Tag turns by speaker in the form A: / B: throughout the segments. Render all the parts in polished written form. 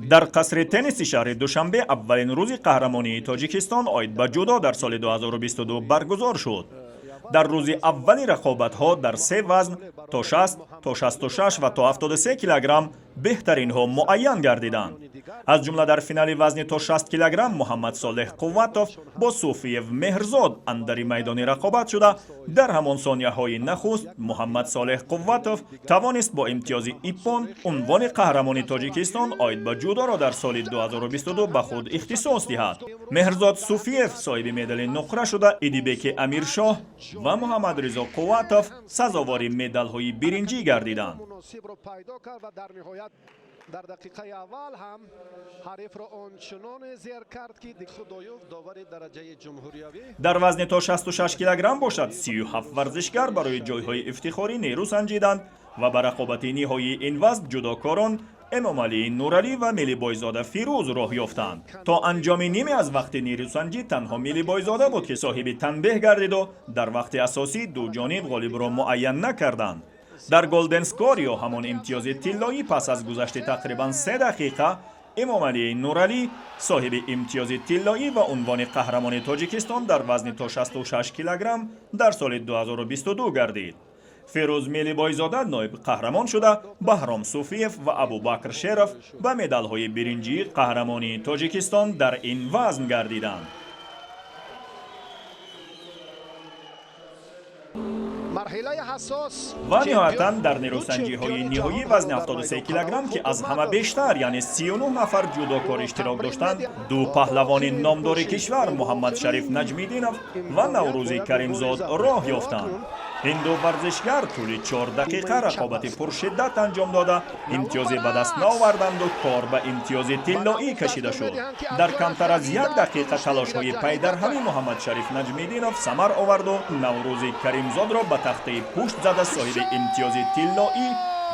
A: در قصر تنیس شهر دوشنبه اولین روز قهرمانی تاجیکستان عاید به جودو در سال 2022 برگزار شد. در روز اولی رقابت‌ها در 3 وزن تا 60 تا 66 و تا 73 کیلوگرم بهترین ها معین گردیدند. از جمله در فینال وزن تا 60 کیلوگرم محمد صالح قوتوف با صوفیف مهرزاد اندر میدان رقابت شده. در همان ثانیه های نخست محمد صالح قوتوف توانست با امتیاز ایپون عنوان قهرمان تاجیکستان عاید به جودو را در سال 2022 به خود اختصاص دهد. مهرزاد صوفیف صاحب مدال نقره شده. ایدیبک امیرشاه و محمد رضا قوتوف سزاوار مدال های برنجی گردیدند.
B: در دقیقه اول هم حریف را آنچنان زیر کرد که خدایوف داور درجه جمهوریوی
A: در وزن تا 66 کیلوگرم باشد 37 ورزشگر برای جایهای افتخاری نیرو سنجیدند و به رقابت نهایی این وزن جداکاران امام علی نورعلی و ملی بایزاده فیروز راه یافتند. تا انجام نیمه از وقت نیروسنجی تنها ملی بایزاده بود که صاحب تنبیه گردید و در وقت اساسی دو جانب غالب را معین نکردند. در گلدن سکور یا همان امتیاز طلایی پس از گذشت تقریبا 3 دقیقه امام علی نورعلی صاحب امتیاز طلایی و عنوان قهرمان تاجیکستان در وزن تا 66 کیلوگرم در سال 2022 گردید. فیروز ملی بایزاده نایب قهرمان شده. بهرام صوفیف و ابوبکر شرف به مدال های برنجی قهرمانی تاجیکستان در این وزن گردیدند.
B: مرحله حساس
A: و نهایتاً در نیروسنجی های نهایی وزن 73 کیلوگرم که از همه بیشتر یعنی 39 نفر جودوکار اشتراک داشتند، دو پهلوان نامدار کشور محمد شریف نجمیدینov و نوروز کریمزاد راه یافتند. این دو ورزشگر طول 4 دقیقه رقابت پرشدت انجام داده امتیاز به دست نآوردند و کار به امتیاز طلایی کشیده شد. در کمتر از 1 دقیقه تلاش های پی در همی محمد شریف نجمیدینov ثمر آورد و نوروز کریمزاد را به تخته پشت زده صاحب امتیاز طلایی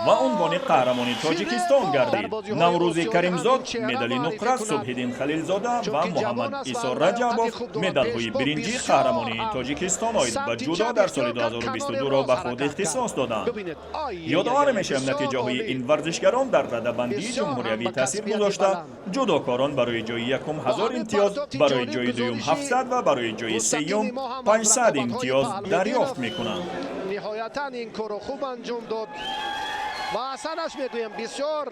A: و عنوان قهرمان تاجیکستان گردید. نوروز کریمزاد مدال نقره، صبحالدین خلیلزاده و محمد عیسی رجبوف مدال های برنجی قهرمانی تاجیکستان عاید به جودو در سال 2022 را به خود اختصاص دادند. یادآور میشویم نتیجه های این ورزشگران در رده‌بندی جمهوریوی تاثیر گذاشته. جودوکاران برای جای یکم 1000 امتیاز، برای جای دوم 700 و برای جای سوم 500 امتیاز دریافت میکنند.
B: نهایتا این کارو خوب انجام داد و اصلاش میگویم بسیار